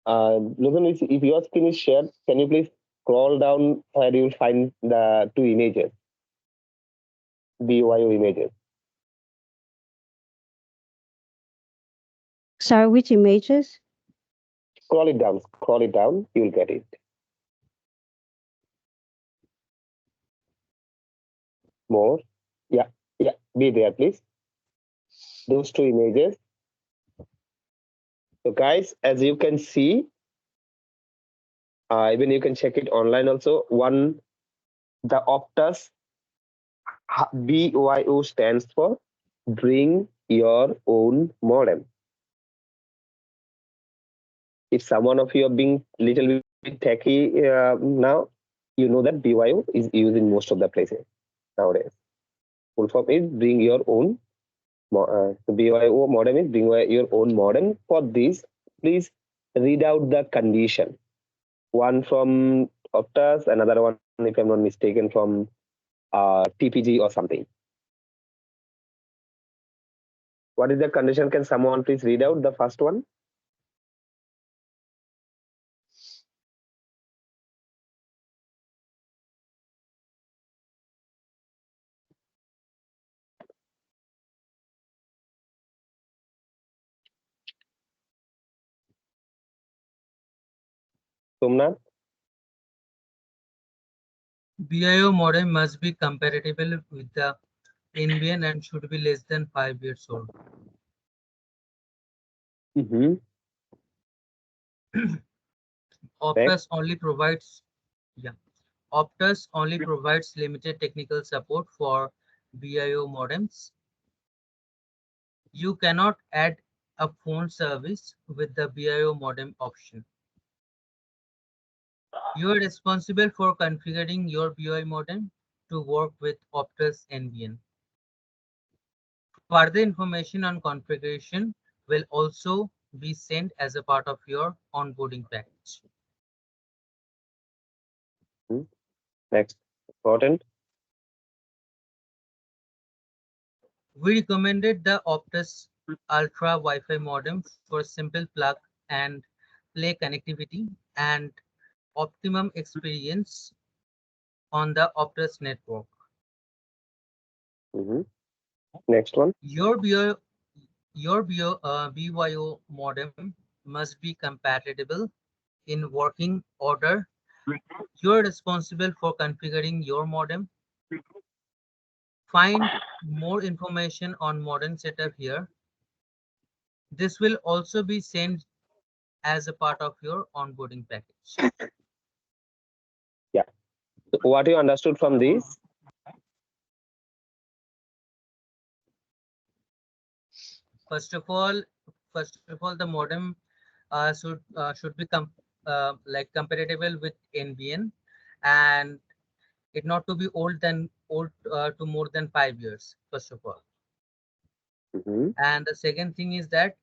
[SPEAKER 2] Logan, if your screen is shared, can you please scroll down where you'll find the two images, BYO images.
[SPEAKER 1] Sorry, which images?
[SPEAKER 2] Scroll it down, you'll get it. More. Yeah, be there, please. Those two images. So guys, as you can see, even you can check it online also. One, the Optus BYO stands for bring your own modem. If someone of you are being little bit techy now, you know that BYO is used in most of the places nowadays. Full form is bring your own. The BYO modem is bring your own modem. For this, please read out the condition. One from Optus, another one, if I'm not mistaken, from TPG or something. What is the condition? Can someone please read out the first one? Somnath?
[SPEAKER 6] BIO modem must be compatible with the NBN and should be less than 5 years old. Optus only provides limited technical support for BIO modems. You cannot add a phone service with the BIO modem option. You are responsible for configuring your BIO modem to work with Optus NBN. Further information on configuration will also be sent as a part of your onboarding package.
[SPEAKER 2] Next, important.
[SPEAKER 6] We recommended the Optus Ultra Wi-Fi modem for simple plug and play connectivity and optimum experience on the Optus network.
[SPEAKER 2] Next one.
[SPEAKER 6] Your BYO modem must be compatible in working order. You are responsible for configuring your modem. Find more information on modem setup here. This will also be sent as a part of your onboarding package.
[SPEAKER 2] Yeah. So what you understood from this?
[SPEAKER 6] First of all, the modem should be compatible with NBN, and it not to be old to more than 5 years. First of all, and the second thing is that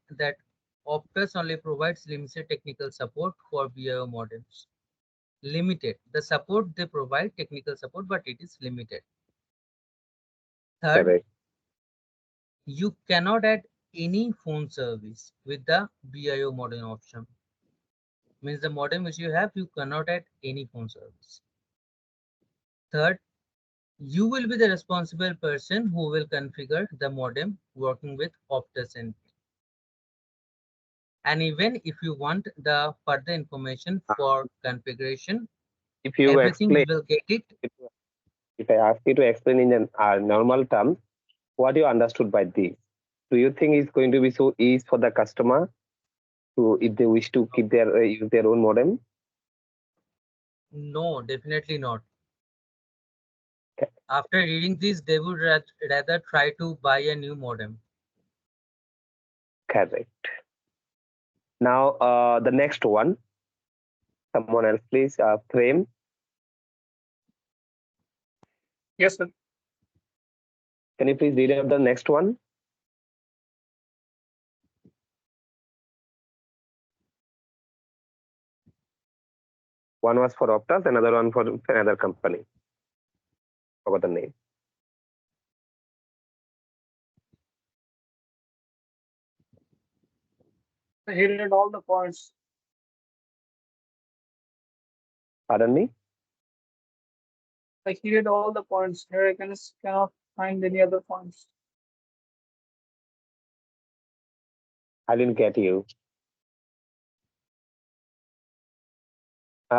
[SPEAKER 6] Optus only provides limited technical support for BIO modems. Limited. The support they provide technical support, but it is limited. Third, you cannot add any phone service with the BIO modem option. Means the modem which you have, you cannot add any phone service. Third, you will be the responsible person who will configure the modem working with Optus NBN. And even if you want the further information for configuration,
[SPEAKER 2] if you
[SPEAKER 6] everything
[SPEAKER 2] explain,
[SPEAKER 6] you will get it.
[SPEAKER 2] If I ask you to explain in normal terms, what you understood by this? Do you think it's going to be so easy for the customer to, if they wish to keep their use their own modem?
[SPEAKER 6] No, definitely not.
[SPEAKER 2] Okay.
[SPEAKER 6] After reading this, they would rather try to buy a new modem.
[SPEAKER 2] Correct. Now, the next one. Someone else, please. Frame.
[SPEAKER 8] Yes, sir.
[SPEAKER 2] Can you please read out the next one? One was for Optus, another one for another company. Forgot the name.
[SPEAKER 8] He read all the points.
[SPEAKER 2] Pardon me?
[SPEAKER 8] Like he did all the points. Here I cannot find any other points.
[SPEAKER 2] I didn't get you.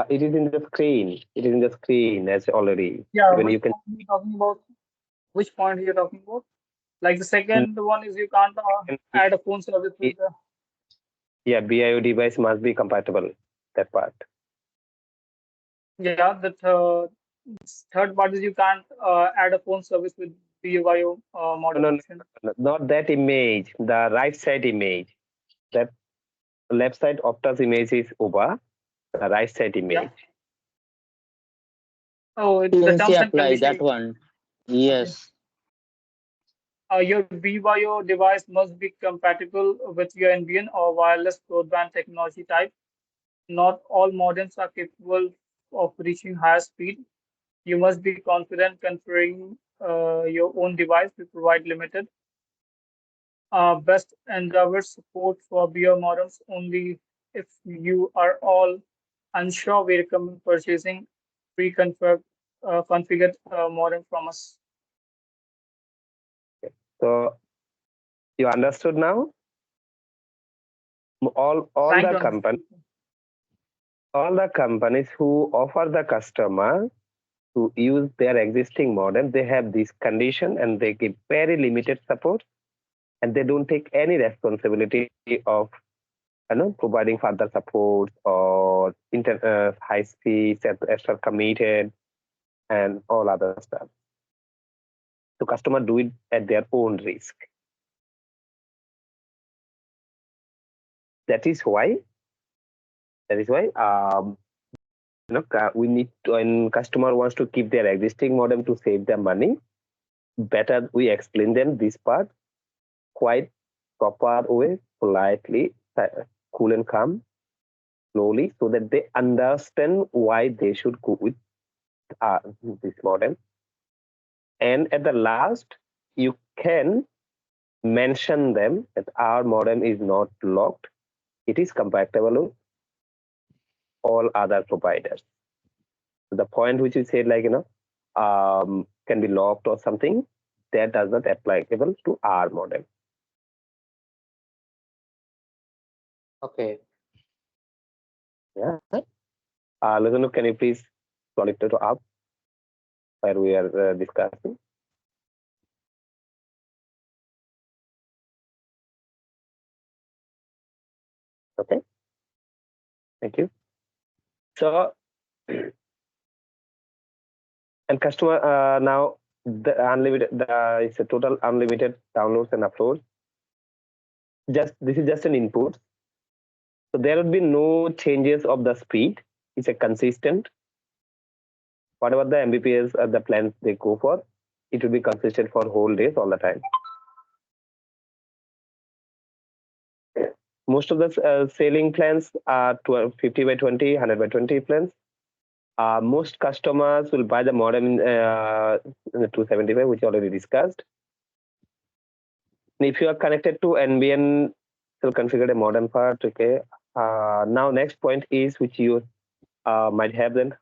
[SPEAKER 2] It is in the screen. It is in the screen as already.
[SPEAKER 8] Yeah,
[SPEAKER 2] Even
[SPEAKER 8] which
[SPEAKER 2] you can.
[SPEAKER 8] point are you talking about? Which point you're talking about? Like the second one is you can't add a phone service with the.
[SPEAKER 2] Yeah, BIO device must be compatible. That part.
[SPEAKER 8] Yeah, the third part is you can't add a phone service with BYO modem
[SPEAKER 2] No,
[SPEAKER 8] option.
[SPEAKER 2] not that image. The right side image. That left side Opta's image is over. The right side image.
[SPEAKER 8] Oh, it's the
[SPEAKER 3] TNC
[SPEAKER 8] terms and
[SPEAKER 3] apply that
[SPEAKER 8] conditions.
[SPEAKER 3] one. Yes.
[SPEAKER 8] Your BYO device must be compatible with your NBN or wireless broadband technology type. Not all modems are capable of reaching higher speed. You must be confident configuring your own device. We provide limited best endeavors support for BYO modems only if you are all unsure. We recommend purchasing configured modem from us.
[SPEAKER 2] So you understood now? All
[SPEAKER 8] Trying
[SPEAKER 2] the
[SPEAKER 8] to
[SPEAKER 2] companies,
[SPEAKER 8] understand.
[SPEAKER 2] all the companies who offer the customer to use their existing modem, they have this condition and they give very limited support, and they don't take any responsibility of providing further support or high speeds, extra committed, and all other stuff. So customer do it at their own risk. That is why we need to, when customer wants to keep their existing modem to save their money, better we explain them this part quite proper way, politely, cool and calm, slowly, so that they understand why they should go with this modem. And at the last, you can mention them that our modem is not locked. It is compatible with all other providers. The point which you said, like, can be locked or something, that does not applicable to our modem.
[SPEAKER 3] Okay.
[SPEAKER 2] Yeah. Listen, can you please scroll it to up where we are discussing? Okay. Thank you. So, and customer now the unlimited, it's a total unlimited downloads and uploads. This is just an input. So there would be no changes of the speed. It's a consistent. Whatever the Mbps the plans they go for, it will be consistent for whole days all the time. Most of the selling plans are 50 by 20, 100 by 20 plans. Most customers will buy the modem in the 275, which already discussed. And if you are connected to NBN, so configure a modem part. Okay. Now next point is which you might have then.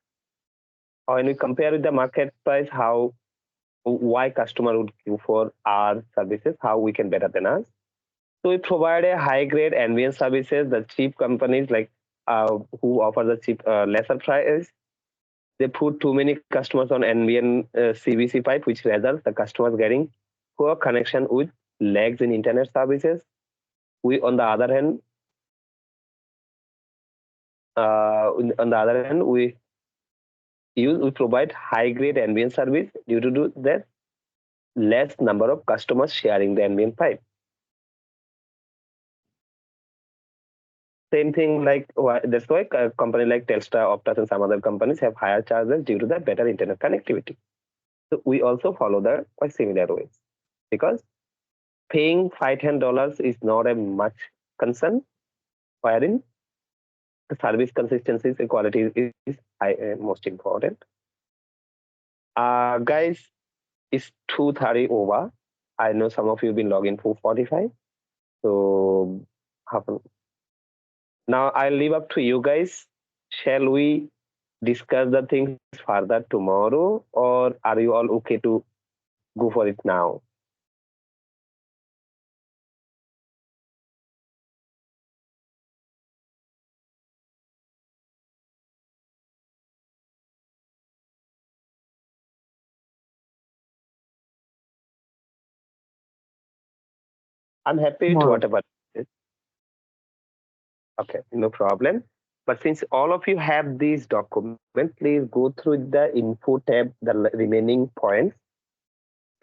[SPEAKER 2] When we compare with the market price, why customer would queue for our services, how we can better than us. So we provide a high grade NBN services. The cheap companies like who offer the cheap lesser price, they put too many customers on NBN CBC pipe, which results the customers getting poor connection with lags in internet services. We, on the other hand, we provide high grade NBN service due to that less number of customers sharing the NBN pipe. Same thing, like that's why a company like Telstra, Optus, and some other companies have higher charges due to the better internet connectivity. So we also follow the quite similar ways, because paying $5-10 is not a much concern, wherein the service consistency and quality is most important. Guys, it's 2:30 over. I know some of you have been logging 4:45. So now I'll leave up to you guys. Shall we discuss the things further tomorrow, or are you all okay to go for it now? I'm happy with
[SPEAKER 3] Tomorrow.
[SPEAKER 2] whatever. Okay, no problem. But since all of you have these documents, please go through the info tab, the remaining points.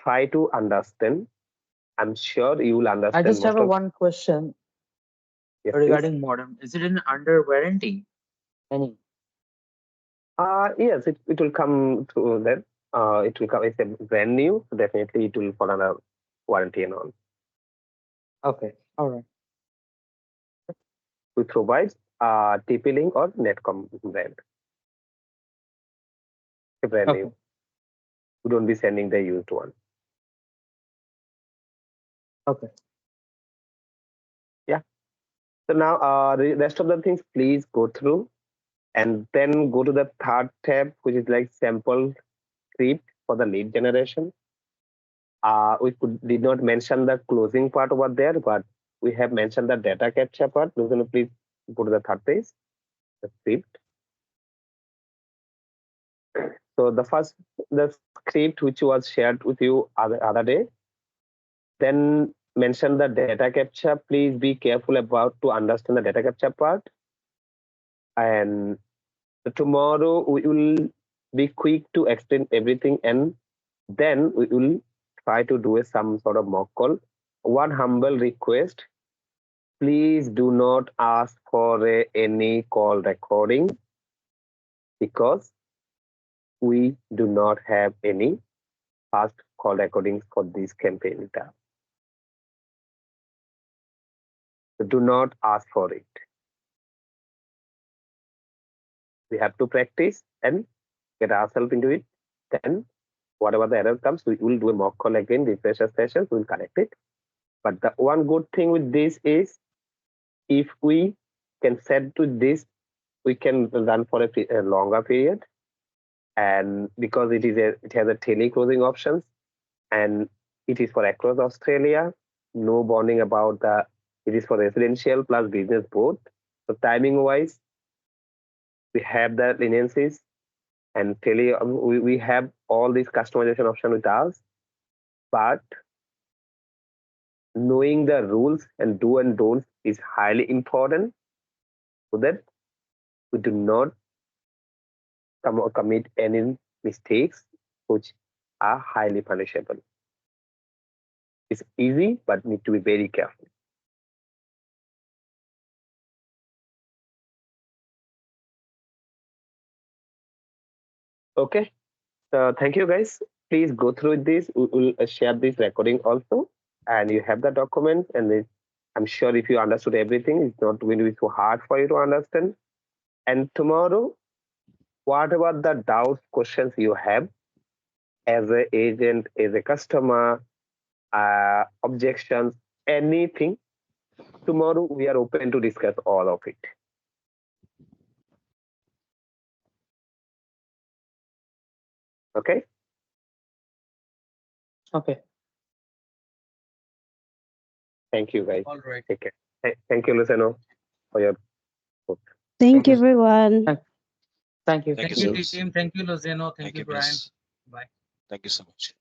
[SPEAKER 2] Try to understand. I'm sure you will
[SPEAKER 3] I
[SPEAKER 2] understand
[SPEAKER 3] just have
[SPEAKER 2] most of.
[SPEAKER 3] one question
[SPEAKER 2] Yes,
[SPEAKER 3] regarding modem. Is it in under warranty? Any?
[SPEAKER 2] Yes, it will come to that. It will come. It's a brand new. So definitely, it will fall under warranty and all.
[SPEAKER 3] Okay. All right.
[SPEAKER 2] We provide TP-Link or Netcom brand. A brand new.
[SPEAKER 3] Okay.
[SPEAKER 2] We don't be sending the used one.
[SPEAKER 3] Okay.
[SPEAKER 2] Yeah. So now, the rest of the things, please go through, and then go to the third tab, which is like sample script for the lead generation. Did not mention the closing part over there, but we have mentioned the data capture part. Please go to the third page, the script. So the script which was shared with you other day, then mention the data capture. Please be careful about to understand the data capture part. And tomorrow we will be quick to explain everything, and then we will try to do some sort of mock call. One humble request: please do not ask for any call recording, because we do not have any past call recordings for this campaign. So do not ask for it. We have to practice and get ourselves into it. Then whatever the error comes, we will do a mock call again, refresh the sessions, we'll correct it. But the one good thing with this is, if we can set to this, we can run for a longer period. And because it has a tele closing options, and it is for across Australia, no bonding about it is for residential plus business both. So timing wise, we have the leniencies, and we have all these customization option with us. But knowing the rules and do and don'ts is highly important, so that we do not commit any mistakes which are highly punishable. It's easy, but need to be very careful. Okay. Thank you, guys. Please go through this. We will share this recording also, and you have the document. And I'm sure if you understood everything, it's not going to be so hard for you to understand. And tomorrow, whatever the doubts, questions you have as an agent, as a customer, objections, anything, tomorrow we are open to discuss all of it. Okay.
[SPEAKER 3] Okay.
[SPEAKER 2] Thank you, guys.
[SPEAKER 6] All right.
[SPEAKER 2] Take care. Thank you, Luceno, for your support.
[SPEAKER 1] Thank you,
[SPEAKER 3] Okay.
[SPEAKER 1] everyone.
[SPEAKER 3] Thank you.
[SPEAKER 7] Thank
[SPEAKER 6] Thank
[SPEAKER 7] you
[SPEAKER 6] you,
[SPEAKER 7] so much.
[SPEAKER 6] team. Thank you, Lozano. Thank you, Brian.
[SPEAKER 7] Prince.
[SPEAKER 6] Bye.
[SPEAKER 7] Thank you so much.